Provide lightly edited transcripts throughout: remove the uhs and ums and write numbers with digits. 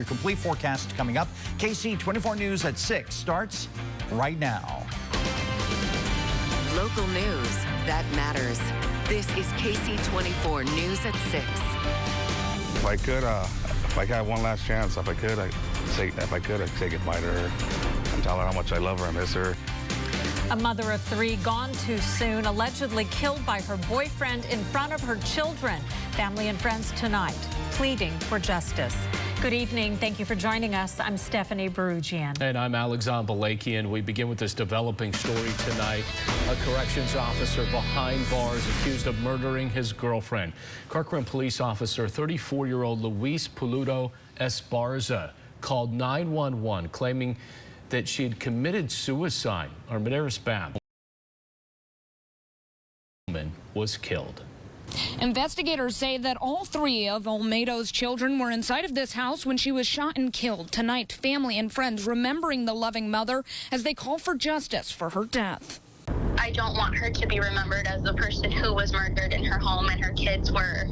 Your complete forecast coming up. Ksee 24 News at 6 starts right now. Local news that matters. This is Ksee 24 News at 6. If I could have one last chance, if I could, I'd say goodbye to her and tell her how much I love her and miss her. A mother of 3 gone too soon, allegedly killed by her boyfriend in front of her children. Family and friends tonight pleading for justice. Good evening. Thank you for joining us. I'm Stephanie Barugian. And I'm Alexander Balakian. We begin with this developing story tonight. A corrections officer behind bars accused of murdering his girlfriend. Corcoran police officer 34-year-old Luis Pulido Esparza called 911 claiming that she had committed suicide. Our Madeira woman was killed. Investigators say that all 3 of Olmedo's children were inside of this house when she was shot and killed. Tonight, family and friends remembering the loving mother as they call for justice for her death. I don't want her to be remembered as the person who was murdered in her home and her kids were,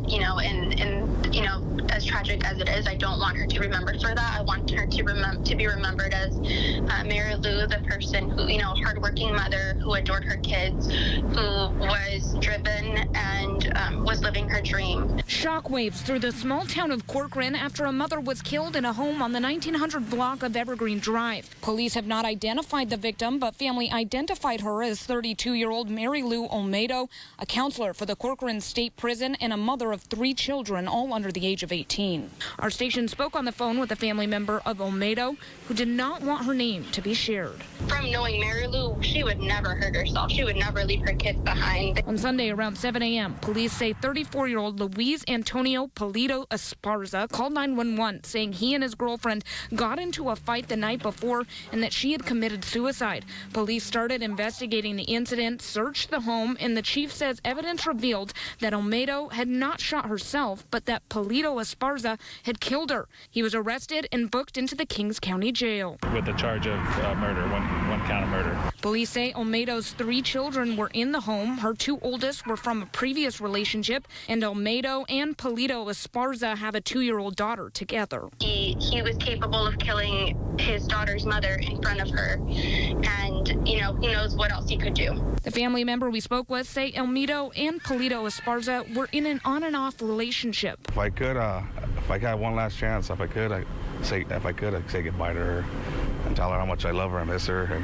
as tragic as it is. I don't want her to be remembered for that. I want her to be remembered as Mary Lou, the person who, hardworking mother who adored her kids, who was driven and was living her dream. Shockwaves through the small town of Corcoran after a mother was killed in a home on the 1900 block of Evergreen Drive. Police have not identified the victim, but family identified her as 32-year-old Mary Lou Olmedo, a counselor for the Corcoran State Prison and a mother of 3 children, all under the age of 18. Our station spoke on the phone with a family member of Olmedo who did not want her name to be shared. From knowing Mary Lou, she would never hurt herself. She would never leave her kids behind. On Sunday around 7 a.m., police say 34-year-old Luis Antonio Pulido Esparza called 911 saying he and his girlfriend got into a fight the night before and that she had committed suicide. Police started investigating the incident, searched the home, and the chief says evidence revealed that Olmedo had not shot herself, but that Pulido Esparza had killed her. He was arrested and booked into the Kings County Jail. With the charge of murder, one count of murder. Police say Olmedo's 3 children were in the home. Her 2 oldest were from a previous relationship, and Olmedo and Pulido Esparza have a 2-year-old daughter together. He was capable of killing his daughter's mother in front of her, and, who knows what else he could do. The family member we spoke with say Olmedo and Pulido Esparza were in an on and off relationship. If I could have one last chance, if I could, I'd say goodbye to her and tell her how much I love her and miss her and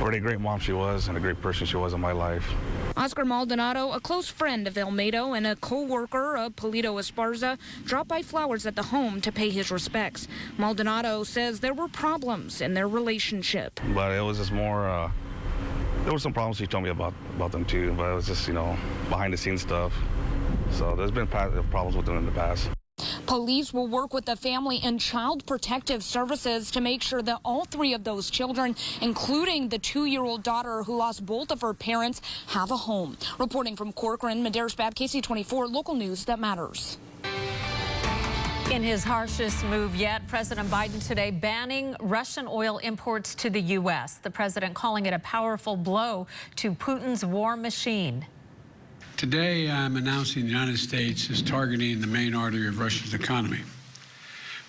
what a great mom she was and a great person she was in my life. Oscar Maldonado, a close friend of Olmedo and a co-worker of Pulido Esparza, dropped by flowers at the home to pay his respects. Maldonado says there were problems in their relationship. But it was just more, there were some problems he told me about them too, but it was just, behind the scenes stuff. So there's been problems with them in the past. Police will work with the family and Child Protective Services to make sure that all 3 of those children, including the 2-year-old daughter who lost both of her parents, have a home. Reporting from Corcoran, Madeira, Ksee 24, local news that matters. In his harshest move yet, President Biden today banning Russian oil imports to the U.S. The president calling it a powerful blow to Putin's war machine. Today, I'm announcing the United States is targeting the main artery of Russia's economy.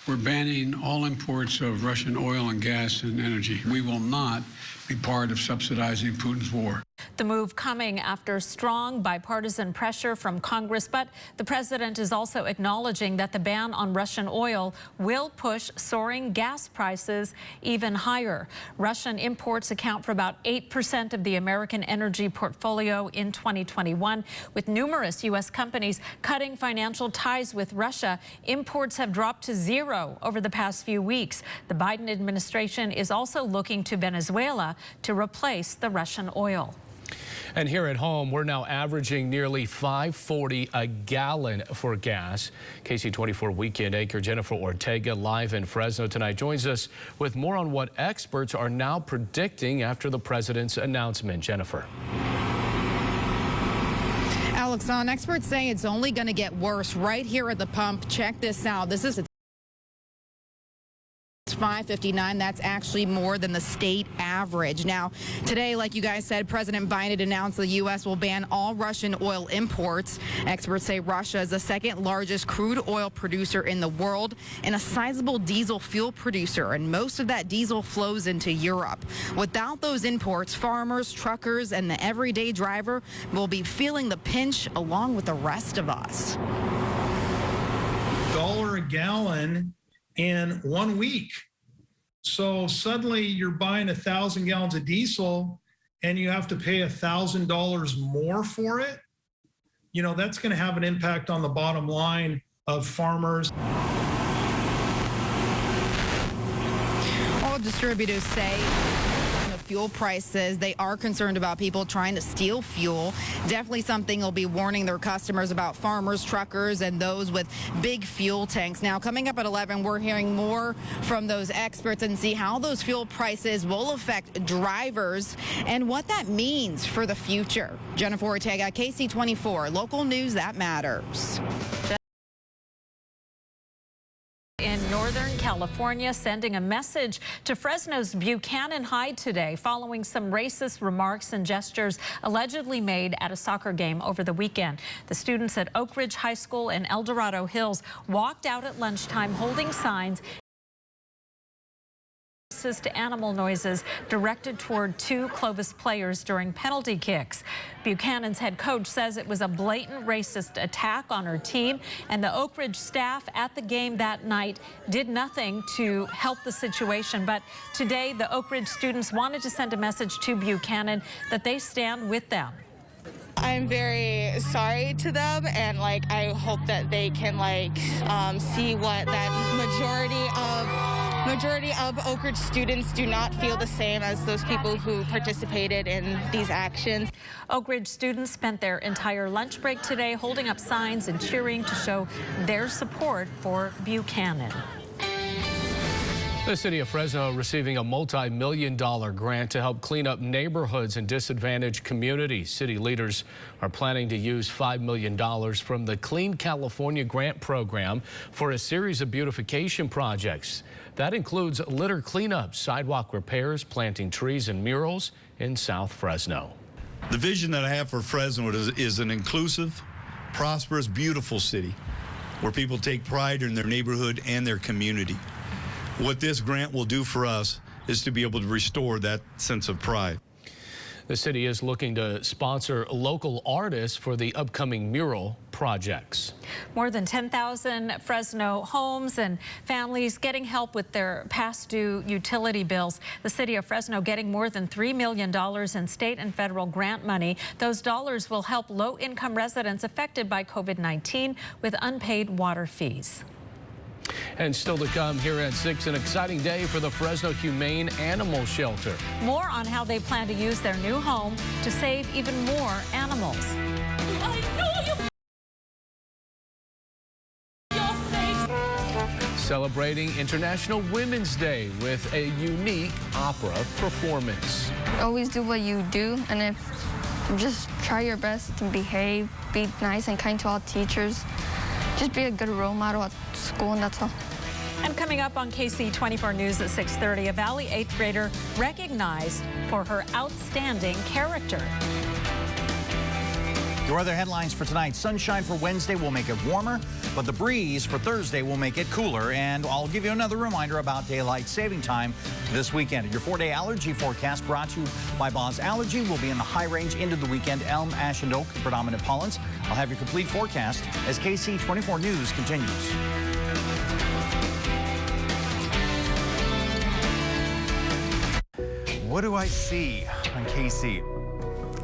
We're banning all imports of Russian oil and gas and energy. We will not be part of subsidizing Putin's war. The move coming after strong bipartisan pressure from Congress, but the president is also acknowledging that the ban on Russian oil will push soaring gas prices even higher. Russian imports account for about 8% of the American energy portfolio in 2021. With numerous U.S. companies cutting financial ties with Russia, imports have dropped to 0 over the past few weeks. The Biden administration is also looking to Venezuela to replace the Russian oil. And here at home, we're now averaging nearly $5.40 a gallon for gas. Ksee 24 weekend anchor Jennifer Ortega live in Fresno tonight joins us with more on what experts are now predicting after the president's announcement. Jennifer. Alex, experts say it's only going to get worse right here at the pump. Check this out. This is It's $5.59. That's actually more than the state average. Now, today, like you guys said, President Biden announced the U.S. will ban all Russian oil imports. Experts say Russia is the second largest crude oil producer in the world and a sizable diesel fuel producer, and most of that diesel flows into Europe. Without those imports, farmers, truckers, and the everyday driver will be feeling the pinch along with the rest of us. $1 a gallon in 1 week. So suddenly you're buying 1,000 gallons of diesel and you have to pay $1,000 more for it. You know, that's going to have an impact on the bottom line of farmers. All distributors say fuel prices, they are concerned about people trying to steal fuel. Definitely something they'll be warning their customers about, farmers, truckers, and those with big fuel tanks. Now, coming up at 11, we're hearing more from those experts and see how those fuel prices will affect drivers and what that means for the future. Jennifer Ortega, KC24, local news that matters. In Northern California, sending a message to Fresno's Buchanan High today following some racist remarks and gestures allegedly made at a soccer game over the weekend. The students at Oak Ridge High School in El Dorado Hills walked out at lunchtime holding signs to animal noises directed toward two Clovis players during penalty kicks. Buchanan's head coach says it was a blatant racist attack on her team, and the Oak Ridge staff at the game that night did nothing to help the situation. But today, the Oak Ridge students wanted to send a message to Buchanan that they stand with them. I'm very sorry to them, and I hope that they can see what that majority of Oak Ridge students do not feel the same as those people who participated in these actions. Oak Ridge students spent their entire lunch break today holding up signs and cheering to show their support for Buchanan. The city of Fresno receiving a multi-million-dollar grant to help clean up neighborhoods in disadvantaged communities. City leaders are planning to use $5 million from the Clean California grant program for a series of beautification projects. That includes litter cleanup, sidewalk repairs, planting trees and murals in South Fresno. The vision that I have for Fresno is an inclusive, prosperous, beautiful city where people take pride in their neighborhood and their community. What this grant will do for us is to be able to restore that sense of pride. The city is looking to sponsor local artists for the upcoming mural projects. More than 10,000 Fresno homes and families getting help with their past due utility bills. The city of Fresno getting more than $3 million in state and federal grant money. Those dollars will help low-income residents affected by COVID-19 with unpaid water fees. And still to come here at 6, an exciting day for the Fresno Humane Animal Shelter. More on how they plan to use their new home to save even more animals. Celebrating International Women's Day with a unique opera performance. Always do what you do, and if just try your best to behave, be nice and kind to all teachers. Just be a good role model at school, and that's all. And coming up on KC24 News at 6:30, a Valley 8th grader recognized for her outstanding character. Your other headlines for tonight: sunshine for Wednesday will make it warmer, but the breeze for Thursday will make it cooler. And I'll give you another reminder about daylight saving time this weekend. Your 4-day allergy forecast brought to you by Boz Allergy. Will be in the high range into the weekend. Elm, ash, and oak predominant pollens. I'll have your complete forecast as KC24 News continues. What do I see on KC?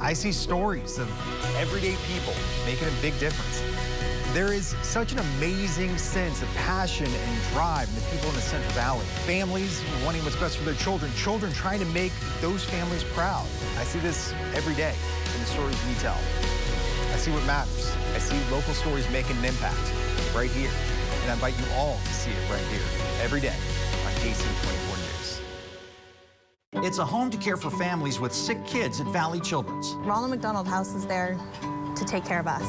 I see stories of everyday people making a big difference. There is such an amazing sense of passion and drive in the people in the Central Valley. Families wanting what's best for their children, children trying to make those families proud. I see this every day in the stories we tell. I see what matters. I see local stories making an impact right here. And I invite you all to see it right here every day on KC24 News. It's a home to care for families with sick kids at Valley Children's. Ronald McDonald House is there to take care of us.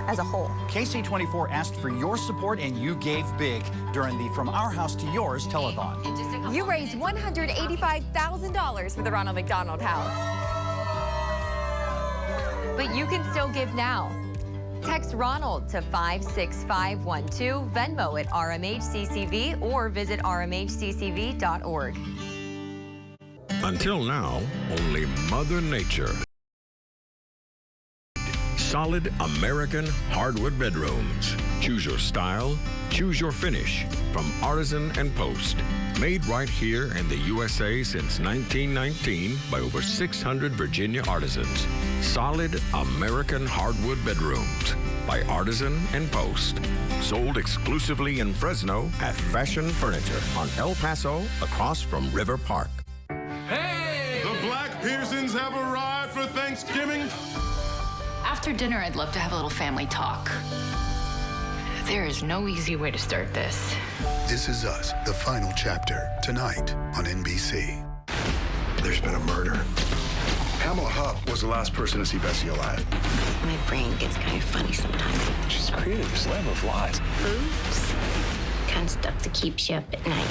as a whole. KC24 asked for your support, and you gave big during the From Our House to Yours telethon. You raised $185,000 for the Ronald McDonald House. But you can still give now. Text Ronald to 56512, Venmo at RMHCCV, or visit rmhccv.org. Until now, only Mother Nature. Solid American hardwood bedrooms. Choose your style, choose your finish from Artisan and Post. Made right here in the USA since 1919 by over 600 Virginia artisans. Solid American hardwood bedrooms by Artisan and Post. Sold exclusively in Fresno at Fashion Furniture on El Paso across from River Park. Hey! The Black Pearsons have arrived for Thanksgiving. After dinner, I'd love to have a little family talk. There is no easy way to start this. This Is Us, the final chapter, tonight on NBC. There's been a murder. Pamela Hupp was the last person to see Bessie alive. My brain gets kind of funny sometimes. She's created this web of lies. Oops. Kind of stuff that keeps you up at night.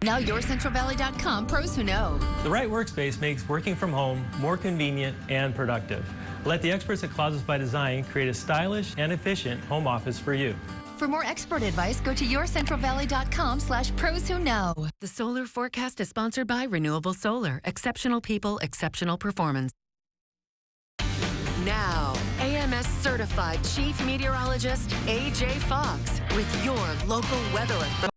Now YourCentralValley.com pros who know. The right workspace makes working from home more convenient and productive. Let the experts at Closets by Design create a stylish and efficient home office for you. For more expert advice, go to YourCentralValley.com/pros who know. The solar forecast is sponsored by Renewable Solar. Exceptional people, exceptional performance. Now, AMS certified chief meteorologist AJ Fox with your local weather authority.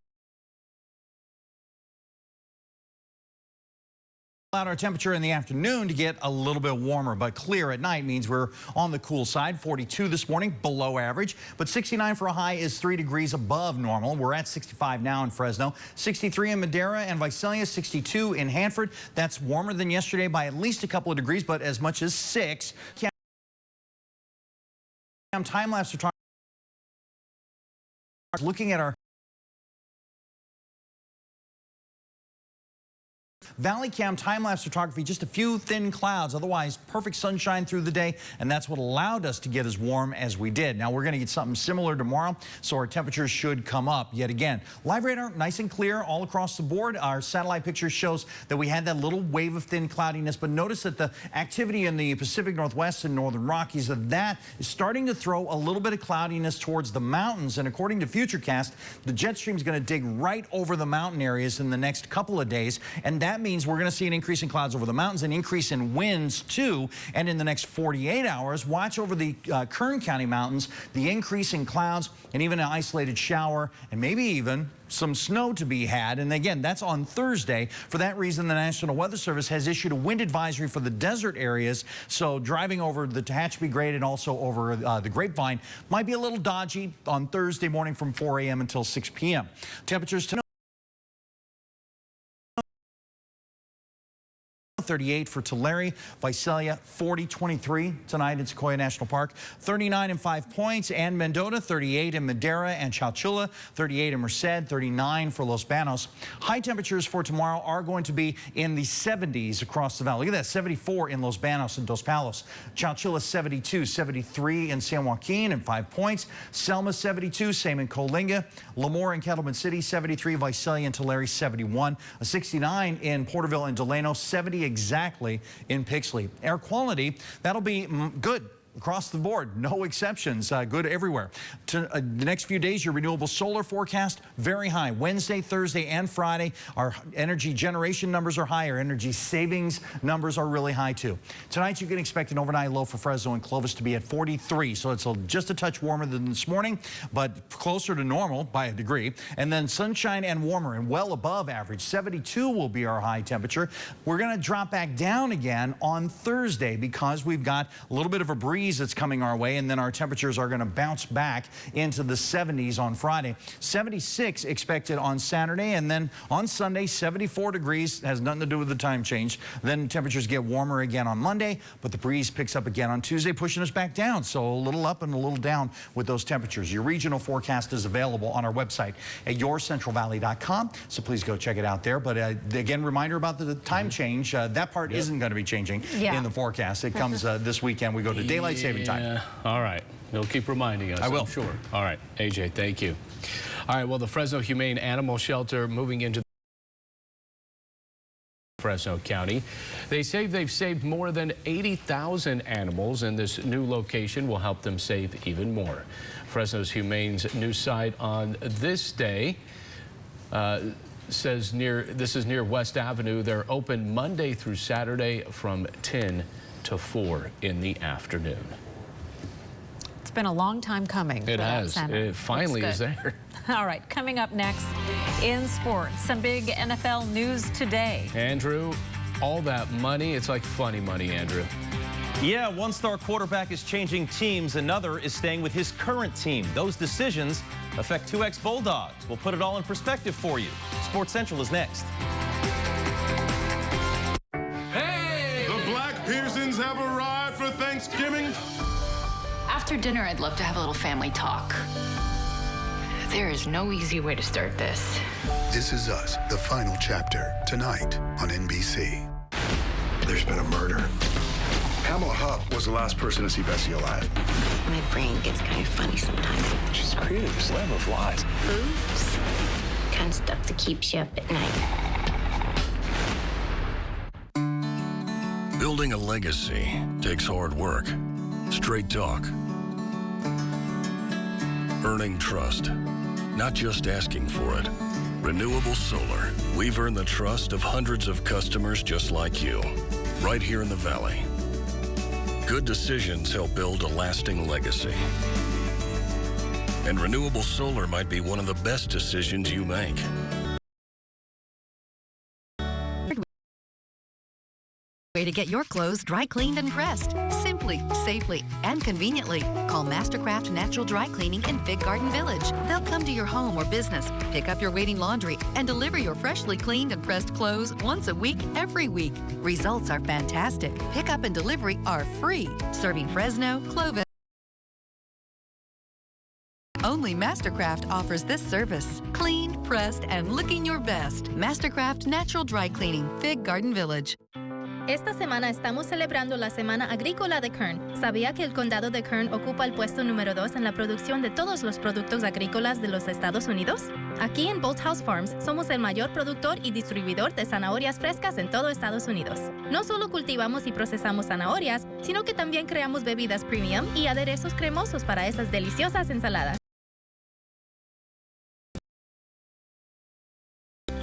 Our temperature in the afternoon to get a little bit warmer, but clear at night means we're on the cool side. 42 this morning, below average, but 69 for a high is 3 degrees above normal. We're at 65 now in Fresno, 63 in Madera and Visalia, 62 in Hanford. That's warmer than yesterday by at least a couple of degrees, but as much as 6. Time-lapse photography. Looking at our Valley Cam time-lapse photography, just a few thin clouds, otherwise perfect sunshine through the day, and that's what allowed us to get as warm as we did. Now we're going to get something similar tomorrow, so our temperatures should come up yet again. Live radar, nice and clear all across the board. Our satellite picture shows that we had that little wave of thin cloudiness, but notice that the activity in the Pacific Northwest and Northern Rockies, that is starting to throw a little bit of cloudiness towards the mountains, and according to Futurecast, the jet stream is going to dig right over the mountain areas in the next couple of days, and that means we're going to see an increase in clouds over the mountains, an increase in winds too, and in the next 48 hours, watch over the Kern County mountains, the increase in clouds and even an isolated shower and maybe even some snow to be had. And again, that's on Thursday. For that reason, the National Weather Service has issued a wind advisory for the desert areas. So driving over the Tehachapi Grade and also over the Grapevine might be a little dodgy on Thursday morning from 4 a.m. until 6 p.m. Temperatures tonight. 38 for Tulare, Visalia 40-23 tonight in Sequoia National Park, 39 and 5 Points, and Mendota 38 in Madera and Chowchilla, 38 in Merced, 39 for Los Banos. High temperatures for tomorrow are going to be in the 70s across the valley. Look at that, 74 in Los Banos and Dos Palos, Chowchilla 72, 73 in San Joaquin and 5 Points, Selma 72, same in Coalinga, Lemoore and Kettleman City 73, Visalia and Tulare 71, a 69 in Porterville and Delano, 70 exactly in Pixley. Air quality, that'll be good across the board, no exceptions, good everywhere. The next few days, your renewable solar forecast, very high. Wednesday, Thursday, and Friday, our energy generation numbers are higher. Energy savings numbers are really high, too. Tonight, you can expect an overnight low for Fresno and Clovis to be at 43, so it's just a touch warmer than this morning, but closer to normal by a degree. And then sunshine and warmer and well above average. 72 will be our high temperature. We're going to drop back down again on Thursday because we've got a little bit of a breeze that's coming our way, and then our temperatures are going to bounce back into the 70s on Friday. 76 expected on Saturday, and then on Sunday, 74 degrees. Has nothing to do with the time change. Then temperatures get warmer again on Monday, but the breeze picks up again on Tuesday, pushing us back down. So a little up and a little down with those temperatures. Your regional forecast is available on our website at yourcentralvalley.com, so please go check it out there. But again, reminder about the time change. That part isn't going to be changing in the forecast. It comes this weekend. We go to daylight daylight saving time. Yeah, all right. You'll keep reminding us, I will. I'm sure. All right, AJ, thank you. All right, well, the Fresno Humane Animal Shelter moving into Fresno County. They say they've saved more than 80,000 animals, and this new location will help them save even more. Fresno's Humane's new site on this day says this is near West Avenue. They're open Monday through Saturday from 10 to 4 in the afternoon. It's been a long time coming. It has. It finally is there. All right, coming up next in sports, some big NFL news today. Andrew, all that money, it's like funny money, Andrew. Yeah, one star quarterback is changing teams. Another is staying with his current team. Those decisions affect two ex-Bulldogs. We'll put it all in perspective for you. Sports Central is next. Hey! The Black Pearsons have arrived for Thanksgiving. After dinner, I'd love to have a little family talk. There is no easy way to start this. This Is Us, the final chapter, tonight on NBC. There's been a murder. Pamela Hupp was the last person to see Bessie alive. My brain gets kind of funny sometimes. She's created this web of lies. Oops. Kind of stuff that keeps you up at night. Building a legacy takes hard work, straight talk, earning trust, not just asking for it. Renewable Solar. We've earned the trust of hundreds of customers just like you, right here in the Valley. Good decisions help build a lasting legacy. And renewable solar might be one of the best decisions you make. Way to get your clothes dry cleaned and pressed. Simply, safely, and conveniently. Call Mastercraft Natural Dry Cleaning in Big Garden Village. They'll come to your home or business, pick up your waiting laundry, and deliver your freshly cleaned and pressed clothes once a week, every week. Results are fantastic. Pickup and delivery are free. Serving Fresno, Clovis. Only Mastercraft offers this service. Cleaned, pressed, and looking your best. Mastercraft Natural Dry Cleaning, Big Garden Village. Esta semana estamos celebrando la Semana Agrícola de Kern. ¿Sabía que el condado de Kern ocupa el puesto número 2 en la producción de todos los productos agrícolas de los Estados Unidos? Aquí en Bolthouse Farms somos el mayor productor y distribuidor de zanahorias frescas en todo Estados Unidos. No solo cultivamos y procesamos zanahorias, sino que también creamos bebidas premium y aderezos cremosos para esas deliciosas ensaladas.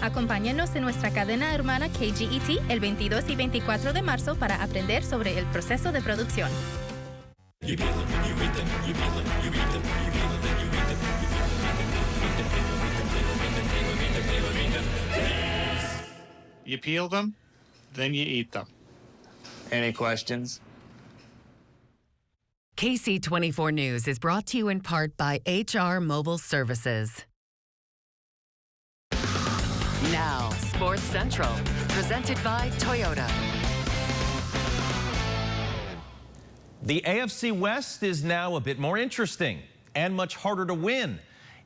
Acompáñenos en nuestra cadena hermana KGET el 22 y 24 de marzo para aprender sobre el proceso de producción. You peel them, then you eat them. Any questions? KC 24 News is brought to you in part by HR Mobile Services. Now, Sports Central, presented by Toyota. The AFC West is now a bit more interesting and much harder to win.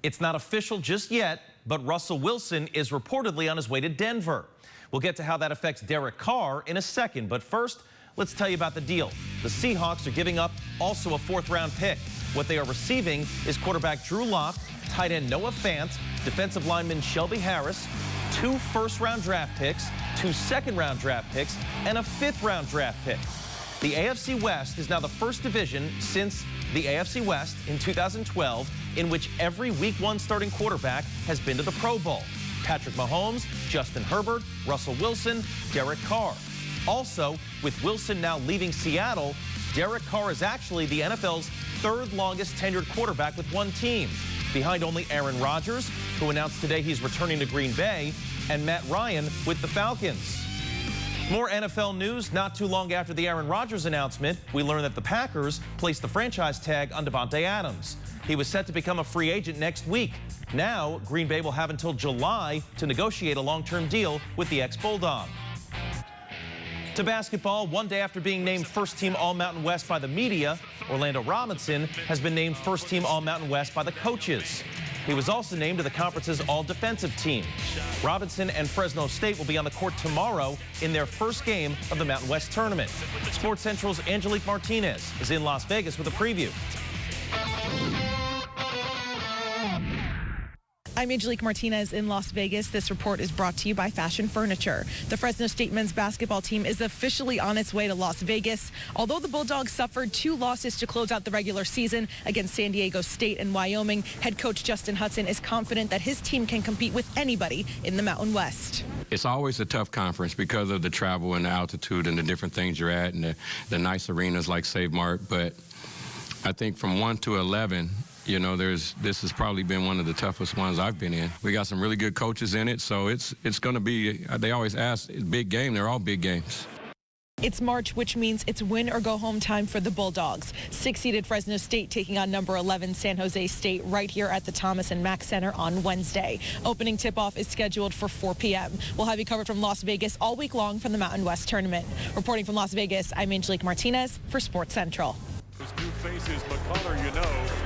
It's not official just yet, but Russell Wilson is reportedly on his way to Denver. We'll get to how that affects Derek Carr in a second, but first, let's tell you about the deal. The Seahawks are giving up also a fourth-round pick. What they are receiving is quarterback Drew Lock, tight end Noah Fant, defensive lineman Shelby Harris, 2 first-round draft picks, 2 second-round draft picks, and a 5th-round draft pick. The AFC West is now the first division since the AFC West in 2012 in which every Week 1 starting quarterback has been to the Pro Bowl. Patrick Mahomes, Justin Herbert, Russell Wilson, Derek Carr. Also, with Wilson now leaving Seattle, Derek Carr is actually the NFL's 3rd longest tenured quarterback with one team, behind only Aaron Rodgers, who announced today he's returning to Green Bay, and Matt Ryan with the Falcons. More NFL news. Not too long after the Aaron Rodgers announcement, we learned that the Packers placed the franchise tag on Davante Adams. He was set to become a free agent next week. Now, Green Bay will have until July to negotiate a long-term deal with the ex-Bulldog. To basketball, one day after being named first-team All-Mountain West by the media, Orlando Robinson has been named first-team All-Mountain West by the coaches. He was also named to the conference's all-defensive team. Robinson and Fresno State will be on the court tomorrow in their first game of the Mountain West Tournament. Sports Central's Angelique Martinez is in Las Vegas with a preview. I'm Angelique Martinez in Las Vegas. This report is brought to you by Fashion Furniture. The Fresno State men's basketball team is officially on its way to Las Vegas. Although the Bulldogs suffered 2 losses to close out the regular season against San Diego State and Wyoming, head coach Justin Hudson is confident that his team can compete with anybody in the Mountain West. It's always a tough conference because of the travel and the altitude and the different things you're at and the nice arenas like Save Mart. But I think from 1 to 11, you know, this has probably been one of the toughest ones I've been in. We got some really good coaches in it, so it's going to be, they always ask, big game. They're all big games. It's March, which means it's win or go home time for the Bulldogs. 6-seeded Fresno State taking on number 11 San Jose State right here at the Thomas and Mack Center on Wednesday. Opening tip-off is scheduled for 4 p.m. We'll have you covered from Las Vegas all week long from the Mountain West Tournament. Reporting from Las Vegas, I'm Angelique Martinez for Sports Central.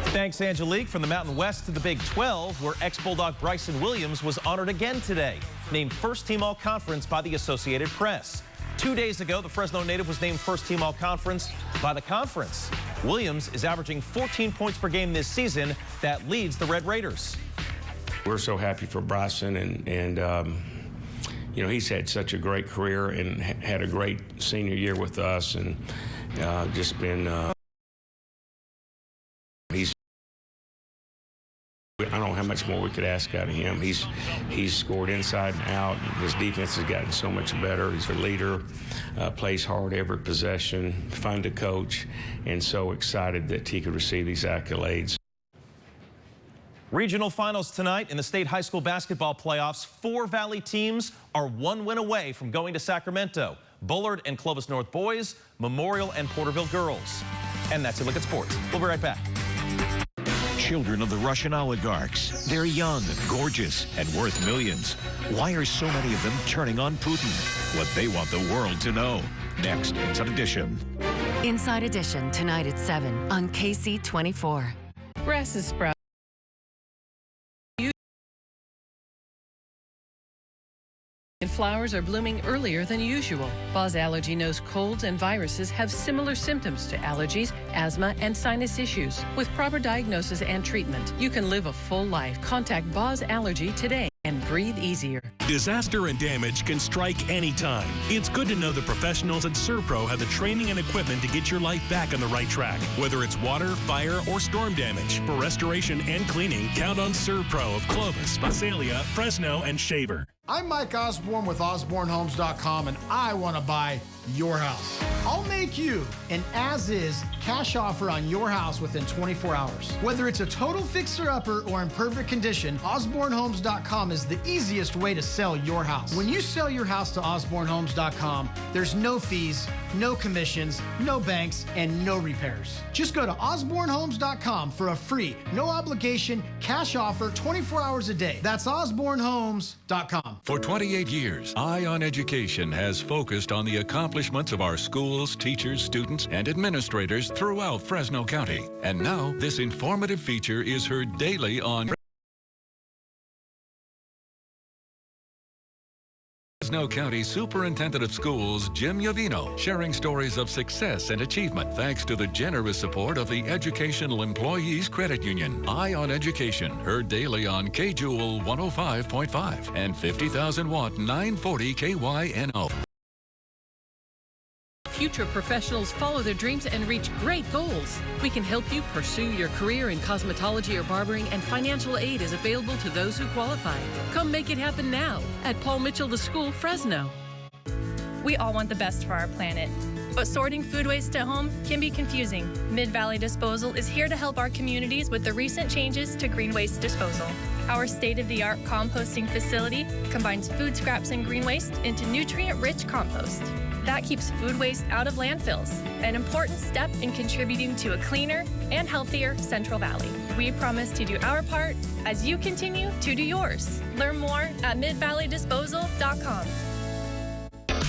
Thanks, Angelique. From the Mountain West to the Big 12, where ex-Bulldog Bryson Williams was honored again today. Named First Team All-Conference by the Associated Press. 2 days ago, the Fresno native was named First Team All-Conference by the conference. Williams is averaging 14 points per game this season. That leads the Red Raiders. We're so happy for Bryson, and you know, he's had such a great career and had a great senior year with us, and just been I don't know how much more we could ask out of him. He's scored inside and out. His defense has gotten so much better. He's a leader, plays hard every possession, fun to coach, and so excited that he could receive these accolades. Regional finals tonight in the state high school basketball playoffs. 4 Valley teams are 1 win away from going to Sacramento. Bullard and Clovis North boys, Memorial and Porterville girls. And that's a look at sports. We'll be right back. Children of the Russian oligarchs. They're young, gorgeous, and worth millions. Why are so many of them turning on Putin? What they want the world to know. Next, Inside Edition. Inside Edition, tonight at 7 on Ksee 24. Grass is sprouting. And flowers are blooming earlier than usual. Boz Allergy knows colds and viruses have similar symptoms to allergies, asthma, and sinus issues. With proper diagnosis and treatment, you can live a full life. Contact Boz Allergy today and breathe easier. Disaster and damage can strike anytime. It's good to know the professionals at Servpro have the training and equipment to get your life back on the right track. Whether it's water, fire, or storm damage, for restoration and cleaning, count on Servpro of Clovis, Visalia, Fresno, and Shaver. I'm Mike Osborne with OsborneHomes.com, and I want to buy your house. I'll make you an as-is cash offer on your house within 24 hours. Whether it's a total fixer-upper or in perfect condition, OsborneHomes.com is the easiest way to sell your house. When you sell your house to OsborneHomes.com, there's no fees, no commissions, no banks, and no repairs. Just go to OsborneHomes.com for a free, no obligation cash offer 24 hours a day. That's OsborneHomes.com. For 28 years, Eye on Education has focused on the accomplishments of our schools, teachers, students, and administrators throughout Fresno County. And now, this informative feature is heard daily on Fresno County Superintendent of Schools Jim Yavino, sharing stories of success and achievement thanks to the generous support of the Educational Employees Credit Union. Eye on Education, heard daily on KJUL 105.5 and 50,000 watt 940 KYNO. Future professionals follow their dreams and reach great goals. We can help you pursue your career in cosmetology or barbering, and financial aid is available to those who qualify. Come make it happen now at Paul Mitchell The School, Fresno. We all want the best for our planet, but sorting food waste at home can be confusing. Mid-Valley Disposal is here to help our communities with the recent changes to green waste disposal. Our state-of-the-art composting facility combines food scraps and green waste into nutrient-rich compost. That keeps food waste out of landfills, an important step in contributing to a cleaner and healthier Central Valley. We promise to do our part as you continue to do yours. Learn more at midvalleydisposal.com.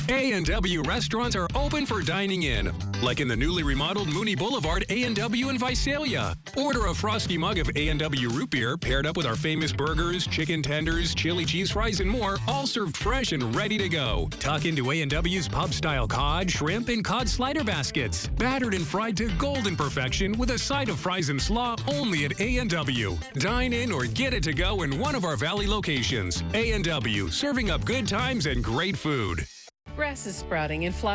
A&W restaurants are open for dining in. like in the newly remodeled Mooney Boulevard A&W in Visalia. Order a frosty mug of A&W root beer paired up with our famous burgers, chicken tenders, chili cheese fries, and more, all served fresh and ready to go. Tuck into A&W's pub-style cod, shrimp, and cod slider baskets. Battered and fried to golden perfection with a side of fries and slaw only at A&W. Dine in or get it to go in one of our Valley locations. A&W, serving up good times and great food. Grass is sprouting and flowering.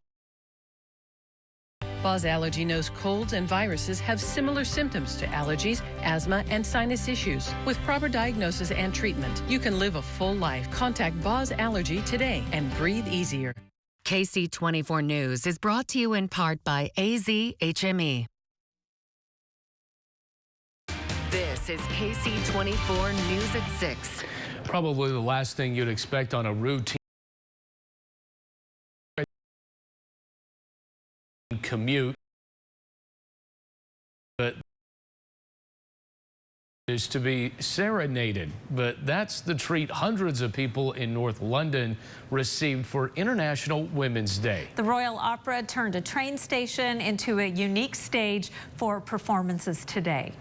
Boz Allergy knows colds and viruses have similar symptoms to allergies, asthma, and sinus issues. With proper diagnosis and treatment, you can live a full life. Contact Boz Allergy today and breathe easier. KC 24 News is brought to you in part by AZHME. This is KC 24 News at 6. Probably the last thing you'd expect on a routine commute, but is to be serenaded. But that's the treat hundreds of people in North London received for International Women's Day. The Royal Opera turned a train station into a unique stage for performances today.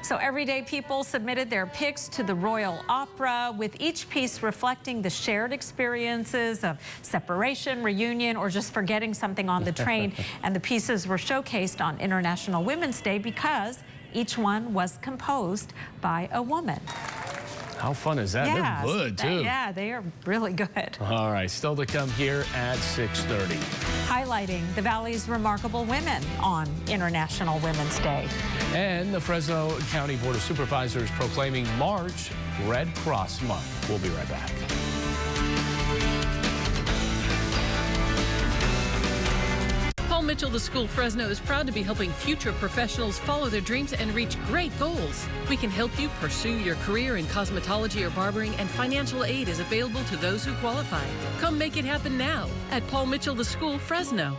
So everyday people submitted their picks to the Royal Opera, with each piece reflecting the shared experiences of separation, reunion, or just forgetting something on the train. And the pieces were showcased on International Women's Day because each one was composed by a woman. How fun is that? Yeah, they're good, too. Yeah, they are really good. All right, still to come here at 6:30. Highlighting the Valley's remarkable women on International Women's Day. And the Fresno County Board of Supervisors proclaiming March Red Cross Month. We'll be right back. Paul Mitchell, the School Fresno, is proud to be helping future professionals follow their dreams and reach great goals. We can help you pursue your career in cosmetology or barbering, and financial aid is available to those who qualify. Come make it happen now at Paul Mitchell, the School Fresno.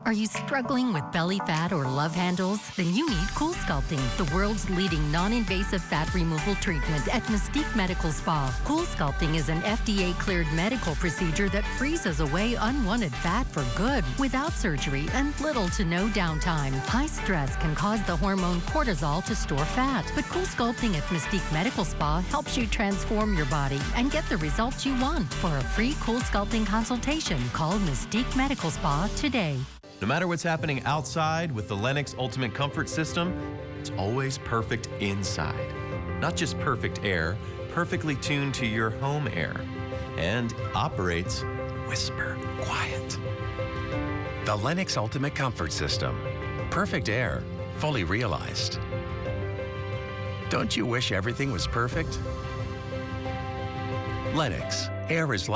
Are you struggling with belly fat or love handles? Then you need Cool Sculpting, the world's leading non-invasive fat removal treatment at Mystique Medical Spa. Cool Sculpting is an FDA-cleared medical procedure that freezes away unwanted fat for good without surgery and little to no downtime. High stress can cause the hormone cortisol to store fat, but Cool Sculpting at Mystique Medical Spa helps you transform your body and get the results you want. For a free Cool Sculpting consultation, call Mystique Medical Spa today. No matter what's happening outside with the Lennox Ultimate Comfort System, it's always perfect inside. Not just perfect air, perfectly tuned to your home air. And operates whisper quiet. The Lennox Ultimate Comfort System. Perfect air, fully realized. Don't you wish everything was perfect? Lennox, air is